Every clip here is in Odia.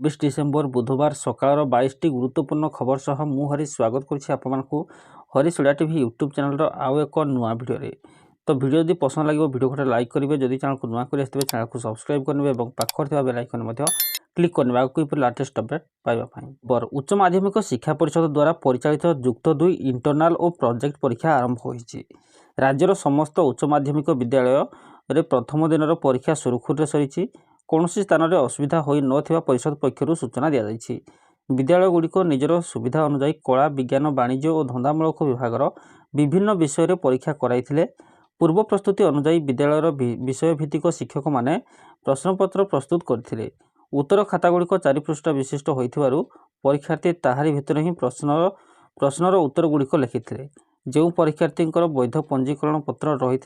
20 डिसेम्बर बुधवार सकाळ 22टी गुरुत्वपूर्ण खबर सह मु हरी स्वागत करुछि आपमनकु Harish Odia TV YouTube channel आउ एक नुआ भिडियो रे। तो भिडियो जदि पसंद लगे भिडियो को लाइक करेंगे, जदि चैनल को नुआ कर चैनल को सब्सक्राइब करेंगे और पाखर बेल आइकन क्लिक करने लाटेस्ट अपडेट पाइबा। उच्च माध्यमिक शिक्षा परिषद द्वारा परिचालित युक्त 2 इंटरनाल और प्रोजेक्ट परीक्षा आरंभ होइछि। राज्यर समस्त उच्च माध्यमिक विद्यालय रे प्रथम दिन परीक्षा सुरखुर सरी कौनसी स्थान में असुविधा हो नथिबा परिषद पक्षर सूचना दि जाइछि। विद्यालयगुड़िक निजर सुविधा अनुसार कला विज्ञान वाणिज्य और धंदामूलक विभागर विभिन्न विषय परीक्षा कराइथिले। पूर्व प्रस्तुति अनुसार विद्यालयर विषयभित्तिक शिक्षक माने प्रश्नपत्र प्रस्तुत करथिले। उत्तर खातागुड़िक 4 पृष्ठ विशिष्ट होइथिबारु परीक्षार्थी ताहारी भितर ही प्रश्नर उत्तरगुड़िक लिखिथिले। जो परीक्षार्थींकर वैध पंजीकरण पत्र रही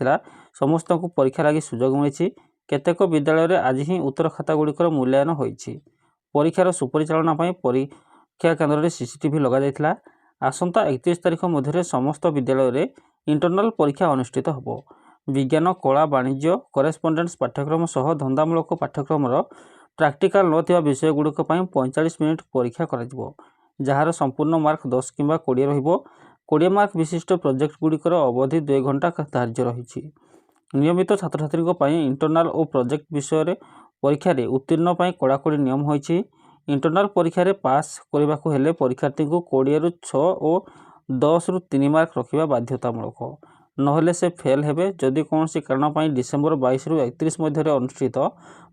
समस्त को परीक्षा लगी सुजोग मिली। केतेक विद्यालय रे आज ही उत्तर खातागुड़िकर मूल्यांकन होइछि। परीक्षार सुपरिचालना परीक्षा केन्द्र में सीसीटीवी लगा जाइथिला। आसंता 31 तारिख मध्य समस्त विद्यालय रे इंटरनाल परीक्षा अनुष्ठित होबो। विज्ञान कला वाणिज्य करेस्पोंडेंस पाठ्यक्रम सह धंदामूलक पाठ्यक्रम प्राक्टिकल नथिबा विषय गुड़िक 45 मिनिट परीक्षा कराजिबो, जहार संपूर्ण मार्क 10 किंबा 20 रहिबो। 20 मार्क विशिष्ट प्रोजेक्ट गुड़िकर अवधि 2 घंटा धार्य रही। नियमित छात्र छात्री इंटरनाल और प्रोजेक्ट विषय परीक्षा रे उत्तीर्ण कड़ाकड़ी नियम होइछि। इंटरनाल परीक्षा रे पास करने को हेले परीक्षार्थी को 20 रु 6 और 10 रु 3 मार्क रखा बाध्यतामूलक, नहेले से फेल हेबे। जदि कौन कारण डिसेम्बर 22 रु 31 मध्य अनुष्ठित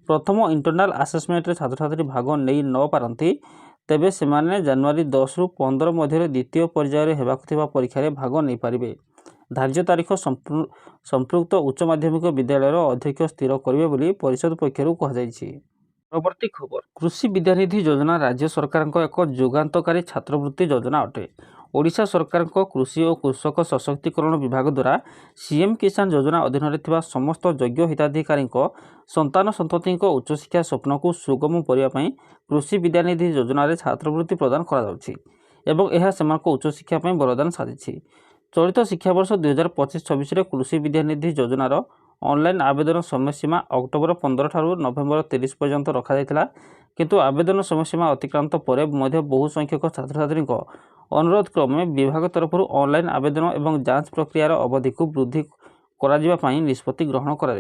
प्रथम इंटरनाल आसेसमेंट रे छात्र छात्री भाग नहीं न पारती, तेबे सेमाने जनवरी 10 रु 15 मध्य द्वितीय पर्यायर हेबाकुथिबा परीक्षा रे भाग नहीं पारिबे। धार्य तारीख संपृक्त उच्च माध्यमिक विद्यालय अध्यक्ष स्थिर करेंगे बोली परिषद पक्षर कहुଯାଇଛି। परवर्ती खबर, कृषि विद्यानिधि योजना राज्य सरकार एक जुगान्तकारी छात्रवृत्ति योजना अटे। ओडिशा सरकार कृषि और कृषक सशक्तिकरण विभाग द्वारा सीएम किसान योजना अधीन में समस्त योग्य हिताधिकारी संतान संतति उच्चशिक्षा स्वप्न को सुगम करने कृषि विद्यानिधि योजन छात्रवृत्ति प्रदान कर उच्चशिक्षा वरदान साजिश। चलित शिक्षावर्ष 2025-26 कृषि विद्यानिधि योजनार ऑनलाइन आवेदन समय सीमा अक्टोबर 15 ठारू नवेम्बर 30 पर्यंत रखा, किंतु आवेदन समय सीमा अतिक्रांत पर बहु संख्यक छात्र छात्री अनुरोध क्रमे विभाग तरफ ऑनलाइन आवेदन और जांच प्रक्रियार अवधि को वृद्धि कर निष्पत्ति ग्रहण कर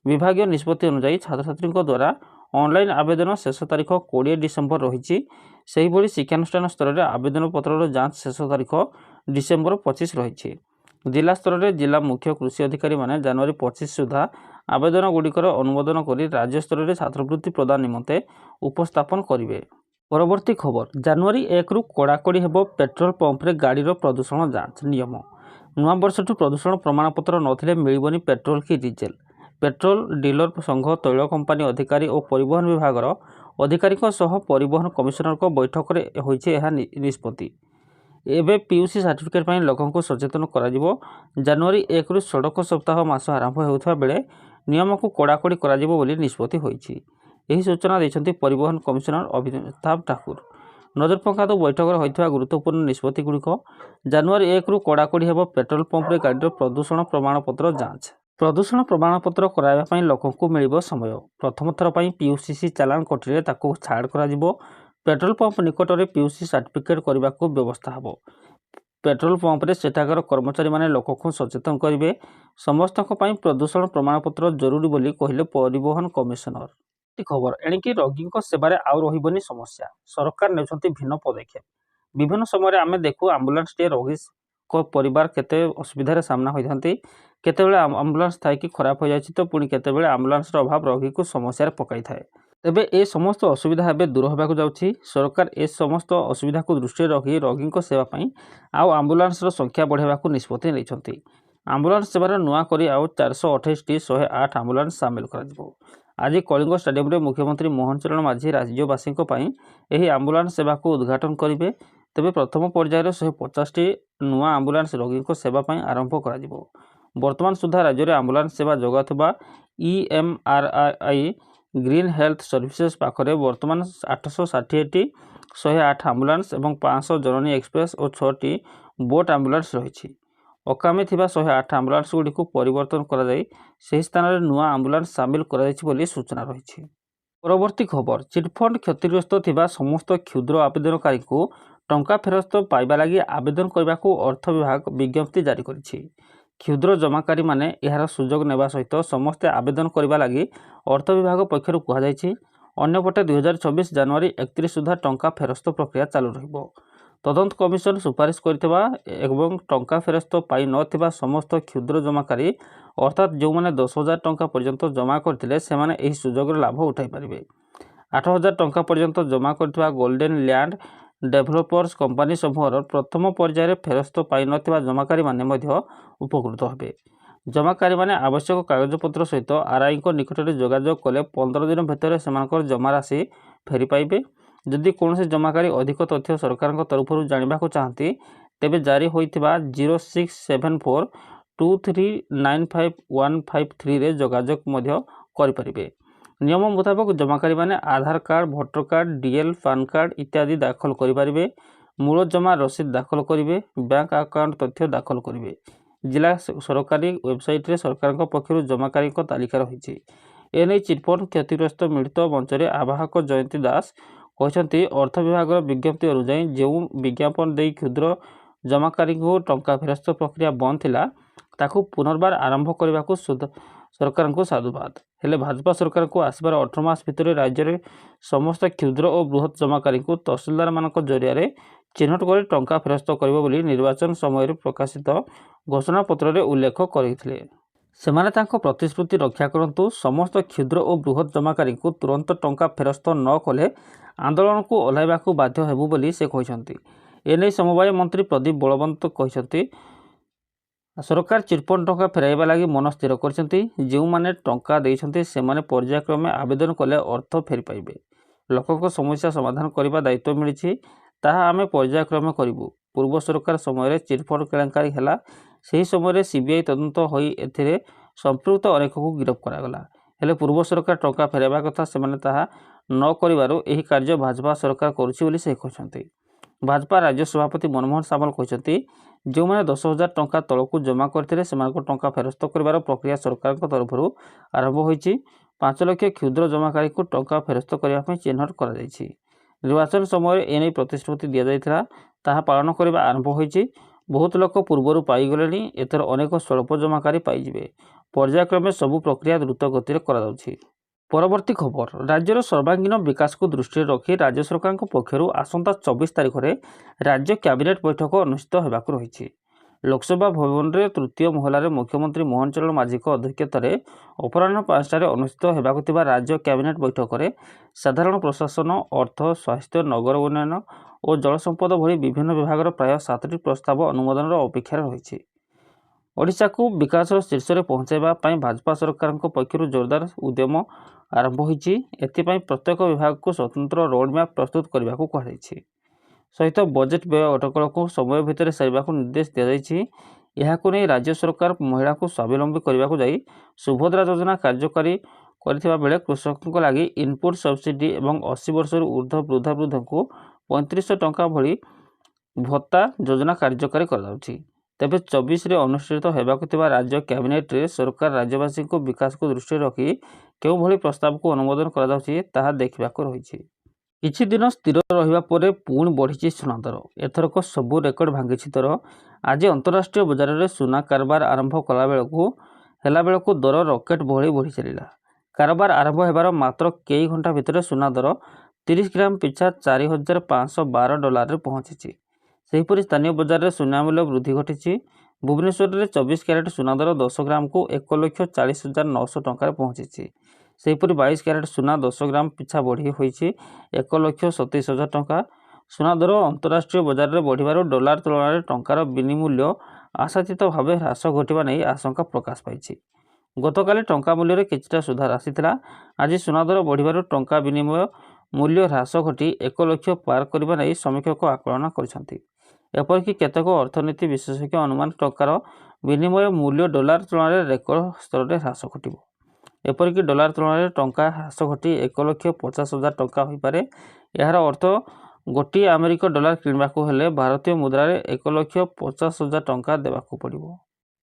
विभाग निष्पत्ति अनुसार छात्र छात्री द्वारा ऑनलाइन आवेदन शेष तारीख 20 डिसेम्बर रही। शिक्षानुष्ठान स्तर में आवेदन पत्र जांच शेष तारीख डिसेम्बर 25 रही। जिला स्तर में जिला मुख्य कृषि अधिकारी माने जनवरी 25 सुधा आवेदन गुड़िकर अनुमोदन कर राज्य स्तर में छात्रवृत्ति प्रदान निमंते उपस्थापन करेंगे। परवर्ती खबर, जनवरी 1 रु कड़ाकड़ी हेबो पेट्रोल पंप्रे गाड़ीर प्रदूषण जांच नियम। नूआ वर्षठू प्रदूषण प्रमाणपत्र नथिले मिलिबनी पेट्रोल कि डीजेल। पेट्रोल डीलर संघ तैल कंपानी अधिकारी और परिवहन विभाग अधिकारी परिवहन कमिशनर बैठक में होइछे निष्पत्ति। एवं पीयूसी सर्टिफिकेट लोकों को सचेतन कर जनवरी 1 रु सड़क सप्ताह मास आरंभ होता बेले नियम को कड़ाकड़ी कर निष्पत्ति होइछि। यही सूचना देते परिवहन कमिशनर अमिताभ ठाकुर। नजर पकात बैठक होता गुरुत्वपूर्ण निष्पत्ति गुड़िक जनवरी 1 रु कड़ाकड़ी हेब पेट्रोल पंप्रे गाड़ीर प्रदूषण प्रमाणपत्र जांच। प्रदूषण प्रमाणपत्र कराइबा लोकों को मिलिबो समय। प्रथम थर पीयूसी चालान कटिले ताको छाड़ करा। पेट्रोल पंप निकट में पीयूसी सर्टिफिकेट करने को व्यवस्था हो। पेट्रोल पंप्रे सेठाकर कर्मचारी माने लोक को सचेतन करेंगे। समस्त प्रदूषण प्रमाणपत्र जरूरी बोली कहले परिवहन कमिशनर। खबर, एणिकी रोगी सेवार आउ रही समस्या, सरकार नेउछंती भिन्न पदक्षेप। विभिन्न समय आम देखू आम्बुलांस टे रोगी परिवार केते असुविधार सामना होती। केतेबेले आम्बुलांस थाई कि खराब हो जाए तो पुणी केतेबेले आम्बुलांस अभाव रोगी को समस्या पकाई थाए। तेबे ए समस्त असुविधा एवं दूर होगा जाउछि। सरकार ए समस्त असुविधा को दृष्टि रखी रोगी सेवाई आउ आम्बुलांस संख्या बढ़ावा निष्पत्ति नहीं। आम्बुलांस सेवार नुआ करी आउ 428टी 108 आम्बुलांस सामिल कर। आज कलिंग स्टेडियम रे मुख्यमंत्री मोहन चरण माझी राज्यवासी यही आम्बुलांस सेवा को उद्घाटन करेंगे। तेबे प्रथम पर्यायर 150टी नुआ आम्बुलांस रोगी सेवाई आरंभ कर। वर्तमान सुधा राज्य में आम्बुलांस सेवा जोगाउथबा EMRI ग्रीन हेल्थ सर्विसेज पाखरे वर्तमान 860टी 108 आम्बुलांस और 500 जननी एक्सप्रेस और 6टी बोट आम्बुलांस रही। अकामी थिबा 108 आम्बुलांस गुड़ी को परिवर्तन कर स्थान में नुआ आम्बुलांस सामिल कर सूचना रही। ପରବର୍ତ୍ତୀ ଖବର, ଚିଟଫଣ୍ଡ କ୍ଷତିଗ୍ରସ୍ତ ଥିବା ସମସ୍ତ କ୍ଷୁଦ୍ର ଆବେଦନକାରୀଙ୍କୁ ଟଙ୍କା ଫେରସ୍ତ ପାଇବା ଲାଗି ଆବେଦନ କରିବାକୁ ଅର୍ଥ ବିଭାଗ ବିଜ୍ଞପ୍ତି ଜାରି କରିଛି। କ୍ଷୁଦ୍ର ଜମାକାରୀମାନେ ଏହାର ସୁଯୋଗ ନେବା ସହିତ ସମସ୍ତେ ଆବେଦନ କରିବା ଲାଗି ଅର୍ଥ ବିଭାଗ ପକ୍ଷରୁ କୁହାଯାଇଛି। ଅନ୍ୟପଟେ 2024 ଜାନୁଆରୀ 31 ସୁଦ୍ଧା ଟଙ୍କା ଫେରସ୍ତ ପ୍ରକ୍ରିୟା ଚାଲୁ ରହିବ। ତଦନ୍ତ କମିଶନ ସୁପାରିଶ କରିଥିବା ଏବଂ ଟଙ୍କା ଫେରସ୍ତ ପାଇ ନଥିବା ସମସ୍ତ କ୍ଷୁଦ୍ର ଜମାକାରୀ ଅର୍ଥାତ୍ ଯେଉଁମାନେ 10,000 ଟଙ୍କା ପର୍ଯ୍ୟନ୍ତ ଜମା କରିଥିଲେ ସେମାନେ ଏହି ସୁଯୋଗର ଲାଭ ଉଠାଇ ପାରିବେ। 8,000 ଟଙ୍କା ପର୍ଯ୍ୟନ୍ତ ଜମା କରିଥିବା ଗୋଲ୍ଡେନ୍ ଲ୍ୟାଣ୍ଡ ଡେଭଲପର୍ସ କମ୍ପାନୀ ସମୂହର ପ୍ରଥମ ପର୍ଯ୍ୟାୟରେ ଫେରସ୍ତ ପାଇନଥିବା ଜମାକାରୀମାନେ ମଧ୍ୟ ଉପକୃତ ହେବେ। ଜମାକାରୀମାନେ ଆବଶ୍ୟକ କାଗଜପତ୍ର ସହିତ ଆର୍ଆଇଙ୍କ ନିକଟରେ ଯୋଗାଯୋଗ କଲେ 15 ଦିନ ଭିତରେ ସେମାନଙ୍କର ଜମା ରାଶି ଫେରି ପାଇବେ। ଯଦି କୌଣସି ଜମାକାରୀ ଅଧିକ ତଥ୍ୟ ସରକାରଙ୍କ ତରଫରୁ ଜାଣିବାକୁ ଚାହାନ୍ତି ତେବେ ଜାରି ହୋଇଥିବା 067423955153ରେ ଯୋଗାଯୋଗ ମଧ୍ୟ କରିପାରିବେ। ନିୟମ ମୁତାବକ ଜମାକାରୀମାନେ Aadhaar card, voter card, DL, PAN card ଇତ୍ୟାଦି ଦାଖଲ କରିପାରିବେ। ମୂଳ ଜମା ରସିଦ ଦାଖଲ କରିବେ। ବ୍ୟାଙ୍କ ଆକାଉଣ୍ଟ ତଥ୍ୟ ଦାଖଲ କରିବେ। ଜିଲ୍ଲା ସରକାରୀ ୱେବସାଇଟରେ ସରକାରଙ୍କ ପକ୍ଷରୁ ଜମାକାରୀଙ୍କ ତାଲିକା ରହିଛି। ଏନେଇ ଚିଟଫଣ୍ଡ କ୍ଷତିଗ୍ରସ୍ତ ମିଳିତ ମଞ୍ଚରେ ଆବାହକ ଜୟନ୍ତୀ ଦାସ କହିଛନ୍ତି, ଅର୍ଥ ବିଭାଗର ବିଜ୍ଞପ୍ତି ଅନୁଯାୟୀ ଯେଉଁ ବିଜ୍ଞାପନ ଦେଇ କ୍ଷୁଦ୍ର ଜମାକାରୀଙ୍କୁ ଟଙ୍କା ଫେରସ୍ତ ପ୍ରକ୍ରିୟା ବନ୍ଦ ଥିଲା ତାକୁ ପୁନର୍ବାର ଆରମ୍ଭ କରିବାକୁ ସରକାରଙ୍କୁ ସାଧୁବାଦ। ହେଲେ ଭାଜପା ସରକାରକୁ ଆସିବାର 18 ମାସ ଭିତରେ ରାଜ୍ୟରେ ସମସ୍ତ କ୍ଷୁଦ୍ର ଓ ବୃହତ ଜମାକାରୀଙ୍କୁ ତହସିଲଦାରମାନଙ୍କ ଜରିଆରେ ଚିହ୍ନଟ କରି ଟଙ୍କା ଫେରସ୍ତ କରିବ ବୋଲି ନିର୍ବାଚନ ସମୟରେ ପ୍ରକାଶିତ ଘୋଷଣାପତ୍ରରେ ଉଲ୍ଲେଖ କରିଥିଲେ। ସେମାନେ ତାଙ୍କ ପ୍ରତିଶ୍ରୁତି ରକ୍ଷା କରନ୍ତୁ। ସମସ୍ତ କ୍ଷୁଦ୍ର ଓ ବୃହତ ଜମାକାରୀଙ୍କୁ ତୁରନ୍ତ ଟଙ୍କା ଫେରସ୍ତ ନ କଲେ ଆନ୍ଦୋଳନକୁ ଓହ୍ଲାଇବାକୁ ବାଧ୍ୟ ହେବୁ ବୋଲି ସେ କହିଛନ୍ତି। ଏନେଇ ସମବାୟ ମନ୍ତ୍ରୀ ପ୍ରଦୀପ ବଳବନ୍ତ କହିଛନ୍ତି, ସରକାର ଚିଟଫଣ୍ଡ ଟଙ୍କା ଫେରାଇବା ଲାଗି ମନ ସ୍ଥିର କରିଛନ୍ତି। ଯେଉଁମାନେ ଟଙ୍କା ଦେଇଛନ୍ତି ସେମାନେ ପର୍ଯ୍ୟାୟକ୍ରମେ ଆବେଦନ କଲେ ଅର୍ଥ ଫେରିପାଇବେ। ଲୋକଙ୍କ ସମସ୍ୟା ସମାଧାନ କରିବା ଦାୟିତ୍ୱ ମିଳିଛି, ତାହା ଆମେ ପର୍ଯ୍ୟାୟକ୍ରମେ କରିବୁ। ପୂର୍ବ ସରକାର ସମୟରେ ଚିଟଫଣ୍ଡ କେଲେଙ୍କାରୀ ହେଲା। ସେହି ସମୟରେ ସିବିଆଇ ତଦନ୍ତ ହୋଇ ଏଥିରେ ସମ୍ପୃକ୍ତ ଅନେକଙ୍କୁ ଗିରଫ କରାଗଲା। ହେଲେ ପୂର୍ବ ସରକାର ଟଙ୍କା ଫେରାଇବା କଥା ସେମାନେ ତାହା ନ କରିବାରୁ ଏହି କାର୍ଯ୍ୟ ଭାଜପା ସରକାର କରୁଛି ବୋଲି ସେ କହିଛନ୍ତି। ଭାଜପା ରାଜ୍ୟ ସଭାପତି ମନମୋହନ ସାମଲ କହିଛନ୍ତି, ଯେଉଁମାନେ 10,000 ଟଙ୍କା ତଳକୁ ଜମା କରିଥିଲେ ସେମାନଙ୍କ ଟଙ୍କା ଫେରସ୍ତ କରିବାର ପ୍ରକ୍ରିୟା ସରକାରଙ୍କ ତରଫରୁ ଆରମ୍ଭ ହୋଇଛି। 5 ଲକ୍ଷ କ୍ଷୁଦ୍ର ଜମାକାରୀଙ୍କୁ ଟଙ୍କା ଫେରସ୍ତ କରିବା ପାଇଁ ଚିହ୍ନଟ କରାଯାଇଛି। ନିର୍ବାଚନ ସମୟରେ ଏନେଇ ପ୍ରତିଶ୍ରୁତି ଦିଆଯାଇଥିଲା, ତାହା ପାଳନ କରିବା ଆରମ୍ଭ ହୋଇଛି। ବହୁତ ଲୋକ ପୂର୍ବରୁ ପାଇଗଲେଣି, ଏଥର ଅନେକ ସ୍ୱଳ୍ପ ଜମାକାରୀ ପାଇଯିବେ। ପର୍ଯ୍ୟାୟକ୍ରମେ ସବୁ ପ୍ରକ୍ରିୟା ଦ୍ରୁତ ଗତିରେ କରାଯାଉଛି। ପରବର୍ତ୍ତୀ ଖବର, ରାଜ୍ୟର ସର୍ବାଙ୍ଗୀନ ବିକାଶକୁ ଦୃଷ୍ଟିରେ ରଖି ରାଜ୍ୟ ସରକାରଙ୍କ ପକ୍ଷରୁ ଆସନ୍ତା 24 ତାରିଖରେ ରାଜ୍ୟ କ୍ୟାବିନେଟ୍ ବୈଠକ ଅନୁଷ୍ଠିତ ହେବାକୁ ରହିଛି। ଲୋକସେବା ଭବନରେ ତୃତୀୟ ମହଲାରେ ମୁଖ୍ୟମନ୍ତ୍ରୀ ମୋହନ ଚରଣ ମାଝୀଙ୍କ ଅଧ୍ୟକ୍ଷତାରେ ଅପରାହ୍ନ 5ଟାରେ ଅନୁଷ୍ଠିତ ହେବାକୁ ଥିବା ରାଜ୍ୟ କ୍ୟାବିନେଟ୍ ବୈଠକରେ ସାଧାରଣ ପ୍ରଶାସନ, ଅର୍ଥ, ସ୍ୱାସ୍ଥ୍ୟ, ନଗର ଉନ୍ନୟନ ଓ ଜଳସମ୍ପଦ ଭଳି ବିଭିନ୍ନ ବିଭାଗର ପ୍ରାୟ 7ଟି ପ୍ରସ୍ତାବ ଅନୁମୋଦନର ଅପେକ୍ଷାରେ ରହିଛି। ଓଡ଼ିଶାକୁ ବିକାଶର ଶୀର୍ଷରେ ପହଞ୍ଚାଇବା ପାଇଁ ଭାଜପା ସରକାରଙ୍କ ପକ୍ଷରୁ ଜୋରଦାର ଉଦ୍ୟମ ଆରମ୍ଭ ହୋଇଛି। ଏଥିପାଇଁ ପ୍ରତ୍ୟେକ ବିଭାଗକୁ ସ୍ୱତନ୍ତ୍ର ରୋଡମ୍ୟାପ୍ ପ୍ରସ୍ତୁତ କରିବାକୁ କୁହାଯାଇଛି। ସହିତ ବଜେଟ୍ ବ୍ୟୟ ଅଟକଳକୁ ସମୟ ଭିତରେ ସାରିବାକୁ ନିର୍ଦ୍ଦେଶ ଦିଆଯାଇଛି। ଏହାକୁ ନେଇ ରାଜ୍ୟ ସରକାର ମହିଳାଙ୍କୁ ସ୍ୱାବଲମ୍ବୀ କରିବାକୁ ଯାଇ ସୁଭଦ୍ରା ଯୋଜନା କାର୍ଯ୍ୟକାରୀ କରିଥିବା ବେଳେ କୃଷକଙ୍କ ଲାଗି ଇନପୁଟ୍ ସବସିଡି ଏବଂ 80 ବର୍ଷରୁ ଉର୍ଦ୍ଧ୍ୱ ବୃଦ୍ଧାବୃଦ୍ଧଙ୍କୁ 3500 ଟଙ୍କା ଭଳି ଭତ୍ତା ଯୋଜନା କାର୍ଯ୍ୟକାରୀ କରାଯାଉଛି। ତେବେ 24ରେ ଅନୁଷ୍ଠିତ ହେବାକୁ ଥିବା ରାଜ୍ୟ କ୍ୟାବିନେଟ୍ରେ ସରକାର ରାଜ୍ୟବାସୀଙ୍କୁ ବିକାଶକୁ ଦୃଷ୍ଟିରେ ରଖି କେଉଁଭଳି ପ୍ରସ୍ତାବକୁ ଅନୁମୋଦନ କରାଯାଉଛି ତାହା ଦେଖିବାକୁ ରହିଛି। କିଛି ଦିନ ସ୍ଥିର ରହିବା ପରେ ପୁଣି ବଢ଼ିଛି ସୁନା ଦର। ଏଥରକ ସବୁ ରେକର୍ଡ ଭାଙ୍ଗିଛି ଦର। ଆଜି ଅନ୍ତରାଷ୍ଟ୍ରୀୟ ବଜାରରେ ସୁନା କାରବାର ଆରମ୍ଭ ହେଲାବେଳକୁ ଦର ରକେଟ୍ ଭଳି ବଢ଼ି ଚାଲିଲା। କାରବାର ଆରମ୍ଭ ହେବାର ମାତ୍ର କେଇ ଘଣ୍ଟା ଭିତରେ ସୁନା ଦର 30 ଗ୍ରାମ ପିଛା $4,512ରେ ପହଞ୍ଚିଛି। ସେହିପରି ସ୍ଥାନୀୟ ବଜାରରେ ସୁନା ମୂଲ୍ୟ ବୃଦ୍ଧି ଘଟିଛି। ଭୁବନେଶ୍ୱରରେ 24 କ୍ୟାରେଟ୍ ସୁନା ଦର 10 ଗ୍ରାମକୁ 1,40,900 ଟଙ୍କାରେ ପହଞ୍ଚିଛି। ସେହିପରି 22 କ୍ୟାରେଟ୍ ସୁନା 10 ଗ୍ରାମ ପିଛା ବଢ଼ି ହୋଇଛି 1,27,000 ଟଙ୍କା। ସୁନା ଦର ଅନ୍ତରାଷ୍ଟ୍ରୀୟ ବଜାରରେ ବଢ଼ିବାରୁ ଡଲାର ତୁଳନାରେ ଟଙ୍କାର ବିନିମୂଲ୍ୟ ଆଶାତୀତ ଭାବେ ହ୍ରାସ ଘଟିବା ନେଇ ଆଶଙ୍କା ପ୍ରକାଶ ପାଇଛି। ଗତକାଲି ଟଙ୍କା ମୂଲ୍ୟରେ କିଛିଟା ସୁଧାର ଆସିଥିଲା। ଆଜି ସୁନା ଦର ବଢ଼ିବାରୁ ଟଙ୍କା ବିନିମୟ ମୂଲ୍ୟ ହ୍ରାସ ଘଟି 1 ଲକ୍ଷ ପାର କରିବା ନେଇ ସମୀକ୍ଷକ ଆକଳନ କରିଛନ୍ତି। ଏପରିକି କେତେକ ଅର୍ଥନୀତି ବିଶେଷଜ୍ଞ ଅନୁମାନ ଟଙ୍କାର ବିନିମୟ ମୂଲ୍ୟ ଡଲାର ତୁଳନାରେ ରେକର୍ଡ ସ୍ତରରେ ହ୍ରାସ ଘଟିବ। ଏପରିକି ଡଲାର ତୁଳନାରେ ଟଙ୍କା ହ୍ରାସ ଘଟି 1,50,000 ଟଙ୍କା ହୋଇପାରେ। ଏହାର ଅର୍ଥ ଗୋଟିଏ ଆମେରିକୀୟ ଡଲାର କିଣିବାକୁ ହେଲେ ଭାରତୀୟ ମୁଦ୍ରାରେ 1,50,000 ଟଙ୍କା ଦେବାକୁ ପଡ଼ିବ।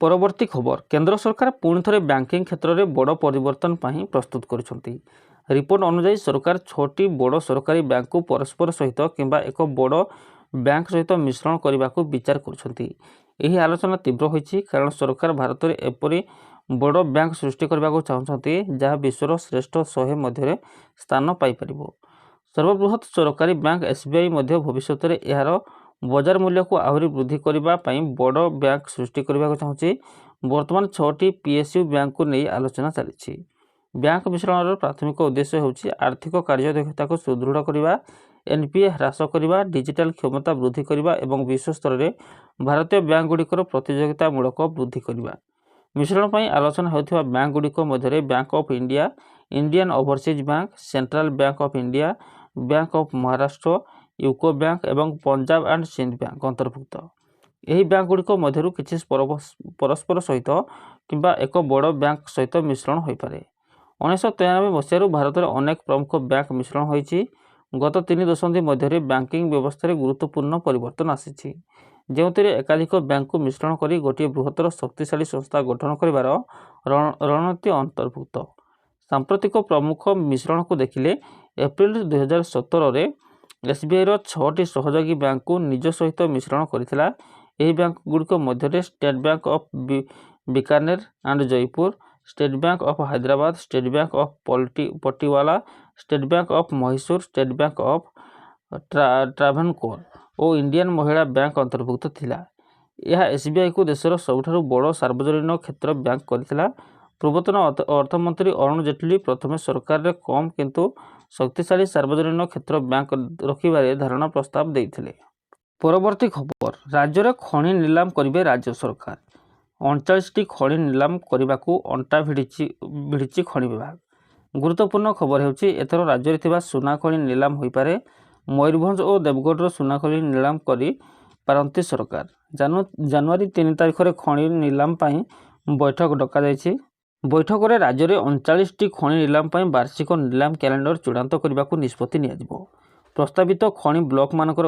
ପରବର୍ତ୍ତୀ ଖବର, କେନ୍ଦ୍ର ସରକାର ପୁଣି ଥରେ ବ୍ୟାଙ୍କିଂ କ୍ଷେତ୍ରରେ ବଡ଼ ପରିବର୍ତ୍ତନ ପାଇଁ ପ୍ରସ୍ତୁତ କରୁଛନ୍ତି। रिपोर्ट अनुसार सरकार 6टी बड़ सरकारी बैंक को परस्पर सहित किंबा एक बड़ बैंक सहित मिश्रण करने को विचार कर आलोचना तीव्र होती कारण सरकार भारत में एपरी बड़ बैंक सृष्टि करने को चाहते जहाँ विश्वर श्रेष्ठ 100 मध्य स्थान पाइपर। सर्वबृहत सरकारी बैंक एसबीआई भविष्य में यार बजार मूल्य को आहरी वृद्धि करने बड़ बैंक सृष्टि करने को चाहूँगी। बर्तमान 6टी पीएसयू बैंक को नहीं आलोचना चली। बैंक मिश्रण प्राथमिक उद्देश्य होची आर्थिक कार्यदक्षता को सुदृढ़ करने, एनपीए ह्रास करने, डिजिटल क्षमता वृद्धि करने और विश्व स्तर में भारतीय बैंक गुड़िकर प्रतियोगितामूलक वृद्धि करने। मिश्रण पर आलोचना होता बैंक गुड़िक मध्य bank of India, Indian overseas bank, central bank of India, bank of Maharashtra, UCO bank और पंजाब एंड सिंध बैंक अंतर्भुक्त। यही बैंक गुड़िक मध्य किसी परस्पर सहित किंबा एक बड़ बैंक सहित मिश्रण हो पारे। 1993 मसीह भारत में अनेक प्रमुख बैंक मिश्रण होती। गत 3 दशंधि मध्य बैंकिंग व्यवस्था गुरुत्वपूर्ण परिवर्तन आसी जो एकाधिक बैंक को मिश्रण कर गोटे बृहत्तर शक्तिशाली संस्था गठन कर रणनीति अंतर्भुक्त। सांप्रतिक प्रमुख मिश्रण को देखिले एप्रिल 2017 में एसबीआई 6टी सहयोगी बैंक को निज सहित मिश्रण करथिला। एही बैंक गुड़िक मध्य state bank of Bikaner and Jaipur, state bank of Hyderabad, state bank of Patiala, state bank of Mysore, state bank of Travancore और इंडियन महिला बैंक अंतर्भुक्त थिला। यह एसबीआई को देशर सबुठारु बड़ सार्वजनिक क्षेत्र बैंक करथिला। पूर्वतन अर्थमंत्री अरुण जेटली प्रथम सरकार रे कम किंतु शक्तिशाली सार्वजनिक क्षेत्र बैंक रखिबारे धारणा प्रस्ताव देइथिले। परवर्ती खबर, राज्य में खनि नीलाम करिवे राज्य सरकार। 39टी खनि नीलाम करने को अंटा भिड़ी खनि विभाग। गुरुत्वपूर्ण खबर होची एथर राज्य में सुना खनि नीलाम हो पारे। मयूरभंज और देवगढ़ सुना खनि नीलाम करी पारंती सरकार। जनवरी 3 तारिख में खनि नीलाम बैठक डका जायछि। बैठक में राज्य में 39टी खनि नीलाम वार्षिक नीलाम कैलेंडर चूड़ांत करने को निष्पत्ति नियाजिबो। प्रस्तावित खनि ब्लॉक मानकर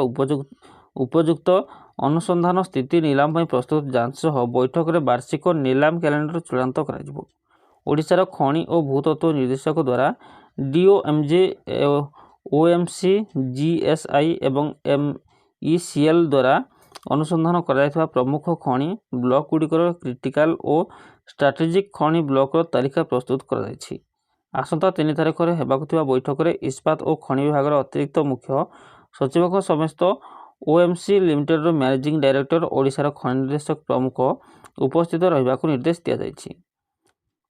उपयुक्त अनुसंधान स्थिति नीलाम प्रस्तुत जांच सह बैठक में वार्षिक नीलाम कैलेंडर चूड़ांत कर ओडिशार खनि और भूतत्व निर्देशक द्वारा डीओएमजे, ओएमसी, जीएसआई एवं एमईसीएल द्वारा अनुसंधान कर प्रमुख खनि ब्लॉक गुड़िकर क्रिटिकाल और स्ट्राटेजिक खनि ब्लॉक तालिका प्रस्तुत कर आसंता 3 तारिख में होगा बैठक में इस्पात और खनि विभाग अतिरिक्त मुख्य सचिव समेत ओएमसी लिमिटेड मैनेजिंग डायरेक्टर ओडिशार खनि निर्देशक प्रमुख उपस्थित रहा निर्देश दि जाएगी।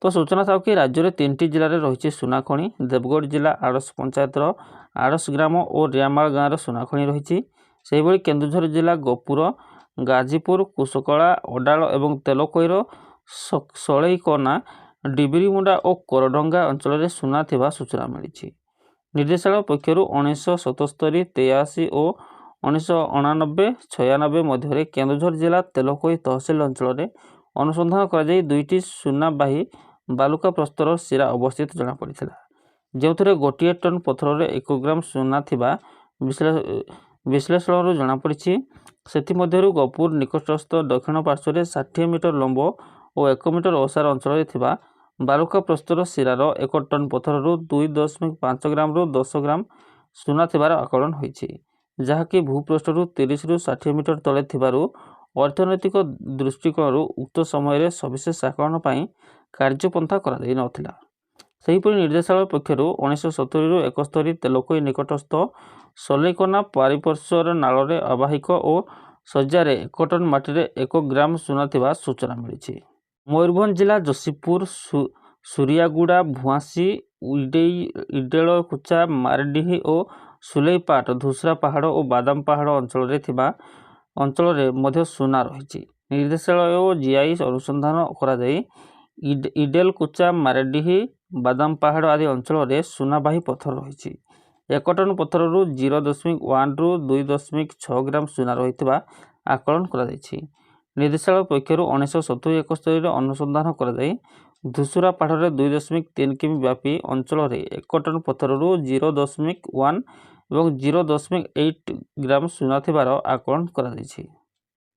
तो सूचना था कि राज्य में 3टी जिले में रही सुना खनि। देवगढ़ जिला आड़स पंचायत आड़स ग्राम और रियामाल गाँव सुना खनि रही। से ही केन्दुझर जिला गोपुर, गाजीपुर, कुशकला, अडाल और तेलकोईर सलईकना, डिबिरीमुंडा और कोरडंगा अंचल में सुना थिबा सूचना मिली। निर्देशालय पक्षर 1977, 83 और 1989-96 मध्य केन्दुझर जिला तेलकोई तहसिल अंचल में अनुसंधान कर 2टी सुनाबाही बालुका प्रस्तर सिरा अवस्थित जनापड़ा जो गोटे टन पथर में 1 ग्राम सुना थिबा विश्लेषण जनापड़ी। से गोपुर निकटस्थ दक्षिण पार्श्व 60 मीटर लंब और 1 मीटर ओसार अंचल में बालुका प्रस्तर सिरार 1 टन पथर 2.5 ग्राम 10 ग्राम सुना थिबार आकलन होइछि जहाँकि भूपृष्ठ 30 ରୁ 60 मीटर तले थिबारु अर्थनैतिक दृष्टिकोण उक्त समय सविशेष आकलन पर कार्यपंथा करा जाई नथिला। सेहीपरि निर्देशालय पक्षर 1970 ରୁ 71 तेलकोई निकटस्थ सलईकना पारिपर्श्वर नाल आवाहिक और सज्जार 1 टन माटी 1 ग्राम सुना थिबा सूचना मिली। मयूरभंज जिला जसीपुर, सूरियागुड़ा, भुआसी, इडेलकुचा, मारडीही और सुलेईपाट, धुसरा पहाड़ और बादाम पहाड़ अंचल में सुना रही। निर्देशालय और जीआई अनुसंधान करा इडेलकुचा, मारडीही, बादाम पहाड़ आदि अंचल में सुनाबाही पत्थर रही। 1 टन पत्थर 0.1 ରୁ 2.6 ग्राम सुना रही आकलन करा। निर्देशालय पक्षर 1970-71 अनुसंधान कर धुसुरा पहाड़ 2.3 किमी व्यापी अंचल में 1 टन पत्थर 0.1 और 0.8 ग्राम सुना थिबार आकलन करा।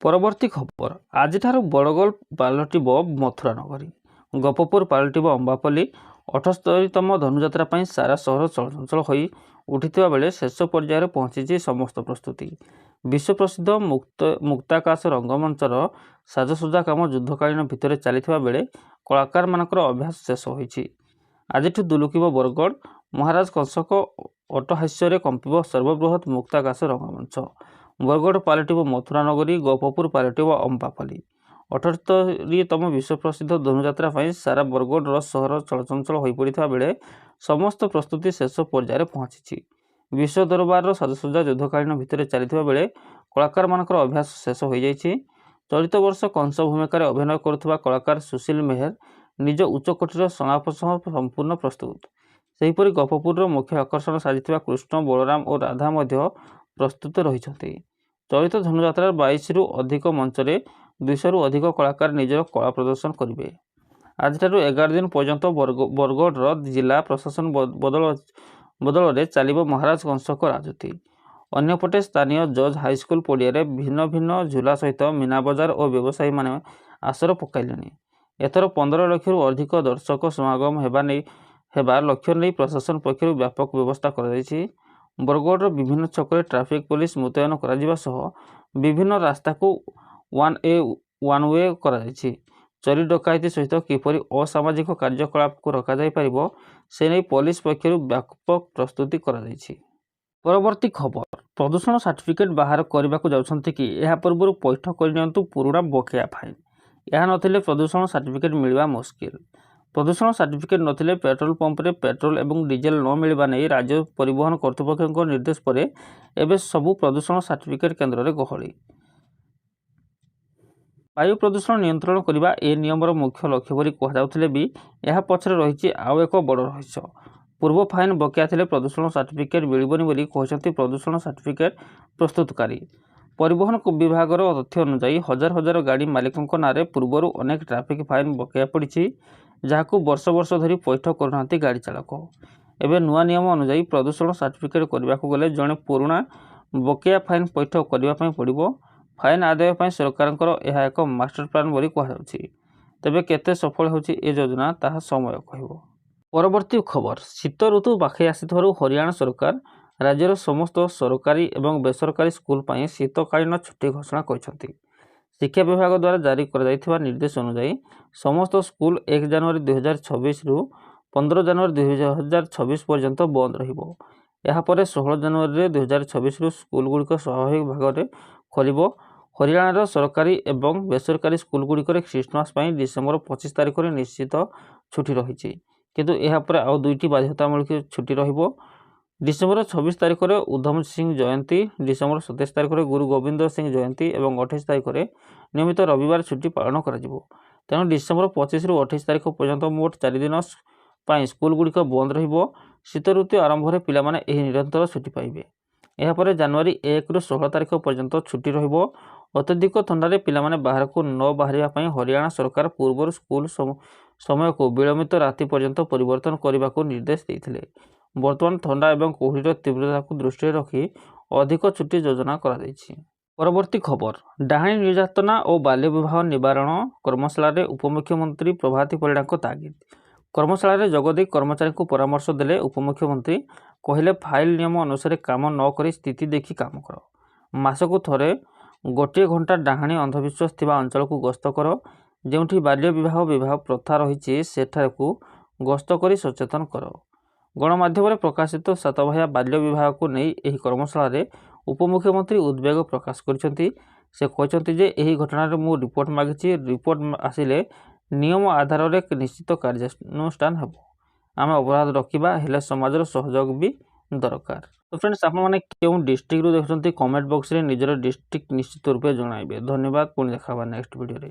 परवर्ती खबर, आज बड़गल पालटिब मथुरा नगरी, गपपुर पालटिब अम्बापल्ली, 78ତମ ଧନୁଯାତ୍ରା ପାଇଁ ସାରା ସହର ଚଳଚଞ୍ଚଳ ହୋଇ ଉଠିଥିବା ବେଳେ ଶେଷ ପର୍ଯ୍ୟାୟରେ ପହଞ୍ଚିଛି ସମସ୍ତ ପ୍ରସ୍ତୁତି। ବିଶ୍ୱ ପ୍ରସିଦ୍ଧ ମୁକ୍ତାକାଶ ରଙ୍ଗମଞ୍ଚର ସାଜସଜ୍ଜା କାମ ଯୁଦ୍ଧକାଳୀନ ଭିତରେ ଚାଲିଥିବା ବେଳେ କଳାକାରମାନଙ୍କର ଅଭ୍ୟାସ ଶେଷ ହୋଇଛି। ଆଜିଠୁ ଦୁଲୁକିବ ବରଗଡ଼। ମହାରାଜ କଂସଙ୍କ ଅଟ୍ଟହାସ୍ୟରେ କମ୍ପିବ ସର୍ବବୃହତ୍ ମୁକ୍ତାକାଶ ରଙ୍ଗମଞ୍ଚ। ବରଗଡ଼ ପାଲଟିବ ମଥୁରା ନଗରୀ, ଗୋପପୁର ପାଲଟିବ ଅମ୍ବାପାଲି। 78ତମ ବିଶ୍ୱପ୍ରସିଦ୍ଧ ଧନୁଯାତ୍ରା ପାଇଁ ସାରା ବରଗଡ଼ର ସହର ଚଳଚଞ୍ଚଳ ହୋଇପଡ଼ିଥିବା ବେଳେ ସମସ୍ତ ପ୍ରସ୍ତୁତି ଶେଷ ପର୍ଯ୍ୟାୟରେ ପହଞ୍ଚିଛି। ବିଶ୍ୱ ଦରବାରର ସାଜସଜ୍ଜା ଯୁଦ୍ଧକାଳୀନ ଭିତରେ ଚାଲିଥିବା ବେଳେ କଳାକାରମାନଙ୍କର ଅଭ୍ୟାସ ଶେଷ ହୋଇଯାଇଛି। ଚଳିତ ବର୍ଷ କଂସ ଭୂମିକାରେ ଅଭିନୟ କରୁଥିବା କଳାକାର ସୁଶୀଲ ମେହେର ନିଜ ଉଚ୍ଚକୋଟୀର ସଂଳାପ ସହ ସମ୍ପୂର୍ଣ୍ଣ ପ୍ରସ୍ତୁତ। ସେହିପରି ଗୋପପୁରର ମୁଖ୍ୟ ଆକର୍ଷଣ ସାଜିଥିବା କୃଷ୍ଣ, ବଳରାମ ଓ ରାଧା ମଧ୍ୟ ପ୍ରସ୍ତୁତ ରହିଛନ୍ତି। ଚଳିତ ଧନୁଯାତ୍ରାର 22ରୁ ଅଧିକ ମଞ୍ଚରେ 200ରୁ ଅଧିକ କଳାକାର ନିଜର କଳା ପ୍ରଦର୍ଶନ କରିବେ। ଆଜିଠାରୁ 11 ଦିନ ପର୍ଯ୍ୟନ୍ତ ବରଗଡ଼ର ଜିଲ୍ଲା ପ୍ରଶାସନ ବଦଳରେ ଚାଲିବ ମହାରାଜ କଂସଙ୍କ ରାଜୁତି। ଅନ୍ୟପଟେ ସ୍ଥାନୀୟ ଜଜ୍ ହାଇସ୍କୁଲ ପଡ଼ିଆରେ ଭିନ୍ନ ଭିନ୍ନ ଝୁଲା ସହିତ ମୀନାବଜାର ଓ ବ୍ୟବସାୟୀମାନେ ଆସର ପକାଇଲେଣି। ଏଥର 15 ଲକ୍ଷରୁ ଅଧିକ ଦର୍ଶକ ସମାଗମ ହେବା ଲକ୍ଷ୍ୟ ନେଇ ପ୍ରଶାସନ ପକ୍ଷରୁ ବ୍ୟାପକ ବ୍ୟବସ୍ଥା କରାଯାଇଛି। ବରଗଡ଼ର ବିଭିନ୍ନ ଛକରେ ଟ୍ରାଫିକ୍ ପୋଲିସ ମୁତୟନ କରାଯିବା ସହ ବିଭିନ୍ନ ରାସ୍ତାକୁ ୱାନ୍ ୱେ କରାଯାଇଛି। ଚୋରି ଡକାୟତି ସହିତ କିପରି ଅସାମାଜିକ କାର୍ଯ୍ୟକଳାପକୁ ରୋକାଯାଇପାରିବ ସେ ନେଇ ପୋଲିସ ପକ୍ଷରୁ ବ୍ୟାପକ ପ୍ରସ୍ତୁତି କରାଯାଇଛି। ପରବର୍ତ୍ତୀ ଖବର, ପ୍ରଦୂଷଣ ସାର୍ଟିଫିକେଟ୍ ବାହାର କରିବାକୁ ଯାଉଛନ୍ତି କି? ଏହା ପୂର୍ବରୁ ପୈଠ କରିନିଅନ୍ତୁ ପୁରୁଣା ବକେୟା ଫାଇନ୍। ଏହା ନଥିଲେ ପ୍ରଦୂଷଣ ସାର୍ଟିଫିକେଟ୍ ମିଳିବା ମୁସ୍କିଲ। ପ୍ରଦୂଷଣ ସାର୍ଟିଫିକେଟ୍ ନଥିଲେ ପେଟ୍ରୋଲ ପମ୍ପରେ ପେଟ୍ରୋଲ ଏବଂ ଡିଜେଲ ନ ମିଳିବା ନେଇ ରାଜ୍ୟ ପରିବହନ କର୍ତ୍ତୃପକ୍ଷଙ୍କ ନିର୍ଦ୍ଦେଶ ପରେ ଏବେ ସବୁ ପ୍ରଦୂଷଣ ସାର୍ଟିଫିକେଟ୍ କେନ୍ଦ୍ରରେ ଗହଳି। ବାୟୁ ପ୍ରଦୂଷଣ ନିୟନ୍ତ୍ରଣ କରିବା ଏ ନିୟମର ମୁଖ୍ୟ ଲକ୍ଷ୍ୟ ବୋଲି କୁହାଯାଉଥିଲେ ବି ଏହା ପଛରେ ରହିଛି ଆଉ ଏକ ବଡ଼ ରହସ୍ୟ। ପୂର୍ବ ଫାଇନ୍ ବକେୟା ଥିଲେ ପ୍ରଦୂଷଣ ସାର୍ଟିଫିକେଟ୍ ମିଳିବନି ବୋଲି କହିଛନ୍ତି ପ୍ରଦୂଷଣ ସାର୍ଟିଫିକେଟ୍ ପ୍ରସ୍ତୁତକାରୀ। ପରିବହନ ବିଭାଗର ତଥ୍ୟ ଅନୁଯାୟୀ ହଜାର ହଜାର ଗାଡ଼ି ମାଲିକଙ୍କ ନାଁରେ ପୂର୍ବରୁ ଅନେକ ଟ୍ରାଫିକ୍ ଫାଇନ୍ ବକେୟା ପଡ଼ିଛି, ଯାହାକୁ ବର୍ଷ ବର୍ଷ ଧରି ପୈଠ କରୁନାହାନ୍ତି ଗାଡ଼ି ଚାଳକ। ଏବେ ନୂଆ ନିୟମ ଅନୁଯାୟୀ ପ୍ରଦୂଷଣ ସାର୍ଟିଫିକେଟ୍ କରିବାକୁ ଗଲେ ଜଣେ ପୁରୁଣା ବକେୟା ଫାଇନ୍ ପୈଠ କରିବା ପାଇଁ ପଡ଼ିବ। ଫାଇନ୍ ଆଦାୟ ପାଇଁ ସରକାରଙ୍କର ଏହା ଏକ ମାଷ୍ଟର ପ୍ଲାନ୍ ବୋଲି କୁହାଯାଉଛି। ତେବେ କେତେ ସଫଳ ହେଉଛି ଏ ଯୋଜନା ତାହା ସମୟ କହିବ। ପରବର୍ତ୍ତୀ ଖବର, ଶୀତ ଋତୁ ପାଖେଇ ଆସିଥିବାରୁ ହରିୟାଣା ସରକାର ରାଜ୍ୟର ସମସ୍ତ ସରକାରୀ ଏବଂ ବେସରକାରୀ ସ୍କୁଲ ପାଇଁ ଶୀତକାଳୀନ ଛୁଟି ଘୋଷଣା କରିଛନ୍ତି। ଶିକ୍ଷା ବିଭାଗ ଦ୍ୱାରା ଜାରି କରାଯାଇଥିବା ନିର୍ଦ୍ଦେଶ ଅନୁଯାୟୀ ସମସ୍ତ ସ୍କୁଲ 1 ଜାନୁଆରୀ 2026ରୁ 15 ଜାନୁଆରୀ 2026 ପର୍ଯ୍ୟନ୍ତ ବନ୍ଦ ରହିବ। ଏହାପରେ 16 ଜାନୁଆରୀ 2026ରୁ ସ୍କୁଲଗୁଡ଼ିକ ସ୍ୱାଭାବିକ ଭାବରେ ଖୋଲିବ। ହରିୟାଣାର ସରକାରୀ ଏବଂ ବେସରକାରୀ ସ୍କୁଲଗୁଡ଼ିକରେ ଖ୍ରୀଷ୍ଟମାସ ପାଇଁ ଡିସେମ୍ବର 25 ତାରିଖରେ ନିଶ୍ଚିତ ଛୁଟି ରହିଛି, କିନ୍ତୁ ଏହାପରେ ଆଉ 2ଟି ବାଧ୍ୟତାମୂଳକ ଛୁଟି ରହିବ। ଡିସେମ୍ବର 26 ତାରିଖରେ ଉଧମ ସିଂ ଜୟନ୍ତୀ, ଡିସେମ୍ବର 27 ତାରିଖରେ ଗୁରୁ ଗୋବିନ୍ଦ ସିଂ ଜୟନ୍ତୀ ଏବଂ 28 ତାରିଖରେ ନିୟମିତ ରବିବାର ଛୁଟି ପାଳନ କରାଯିବ। ତେଣୁ ଡିସେମ୍ବର 25ରୁ 28 ତାରିଖ ପର୍ଯ୍ୟନ୍ତ ମୋଟ 4 ଦିନ ପାଇଁ ସ୍କୁଲଗୁଡ଼ିକ ବନ୍ଦ ରହିବ। ଶୀତ ଋତୁ ଆରମ୍ଭରେ ପିଲାମାନେ ଏହି ନିରନ୍ତର ଛୁଟି ପାଇବେ। ଏହାପରେ ଜାନୁଆରୀ 1ରୁ 16 ତାରିଖ ପର୍ଯ୍ୟନ୍ତ ଛୁଟି ରହିବ। ଅତ୍ୟଧିକ ଥଣ୍ଡାରେ ପିଲାମାନେ ବାହାରକୁ ନ ବାହାରିବା ପାଇଁ ହରିୟାଣା ସରକାର ପୂର୍ବରୁ ସ୍କୁଲ ସମୟକୁ ବିଳମ୍ବିତ ରାତି ପର୍ଯ୍ୟନ୍ତ ପରିବର୍ତ୍ତନ କରିବାକୁ ନିର୍ଦ୍ଦେଶ ଦେଇଥିଲେ। ବର୍ତ୍ତମାନ ଥଣ୍ଡା ଏବଂ କୁହୁଡ଼ିର ତୀବ୍ରତାକୁ ଦୃଷ୍ଟିରେ ରଖି ଅଧିକ ଛୁଟି ଯୋଜନା କରାଯାଇଛି। ପରବର୍ତ୍ତୀ ଖବର, ଡାହାଣୀ ନିର୍ଯାତନା ଓ ବାଲ୍ୟ ବିବାହ ନିବାରଣ କର୍ମଶାଳାରେ ଉପମୁଖ୍ୟମନ୍ତ୍ରୀ ପ୍ରଭାତୀ ପରିଡ଼ାଙ୍କ ତାଗିଦ। କର୍ମଶାଳାରେ ଯୋଗଦେଇ କର୍ମଚାରୀଙ୍କୁ ପରାମର୍ଶ ଦେଲେ ଉପମୁଖ୍ୟମନ୍ତ୍ରୀ। କହିଲେ, ଫାଇଲ ନିୟମ ଅନୁସାରେ କାମ ନ କରି ସ୍ଥିତି ଦେଖି କାମ କର। ମାସକୁ ଥରେ 1 ଘଣ୍ଟା ଡାହାଣୀ ଅନ୍ଧବିଶ୍ୱାସ ଥିବା ଅଞ୍ଚଳକୁ ଗସ୍ତ କର। ଯେଉଁଠି ବାଲ୍ୟ ବିବାହ ପ୍ରଥା ରହିଛି ସେଠାକୁ ଗସ୍ତ କରି ସଚେତନ କର। ଗଣମାଧ୍ୟମରେ ପ୍ରକାଶିତ ସାତଭାୟା ବାଲ୍ୟ ବିବାହକୁ ନେଇ ଏହି କର୍ମଶାଳାରେ ଉପମୁଖ୍ୟମନ୍ତ୍ରୀ ଉଦ୍ବେଗ ପ୍ରକାଶ କରିଛନ୍ତି। ସେ କହିଛନ୍ତି ଯେ ଏହି ଘଟଣାରେ ମୁଁ ରିପୋର୍ଟ ମାଗିଛି। ରିପୋର୍ଟ ଆସିଲେ ନିୟମ ଆଧାରରେ ନିଶ୍ଚିତ କାର୍ଯ୍ୟାନୁଷ୍ଠାନ ହେବ। ଆମେ ଅପରାଧ ରୋକିବା, ହେଲେ ସମାଜର ସହଯୋଗ ବି ଦରକାର। ତ ଫ୍ରେଣ୍ଡସ୍, ଆପଣମାନେ କେଉଁ ଡିଷ୍ଟ୍ରିକ୍ଟରୁ ଦେଖୁଛନ୍ତି କମେଣ୍ଟ ବକ୍ସରେ ନିଜର ଡିଷ୍ଟ୍ରିକ୍ଟ ନିଶ୍ଚିତ ରୂପେ ଜଣାଇବେ। ଧନ୍ୟବାଦ। ପୁଣି ଦେଖା ହେବା ନେକ୍ସଟ ଭିଡ଼ିଓରେ।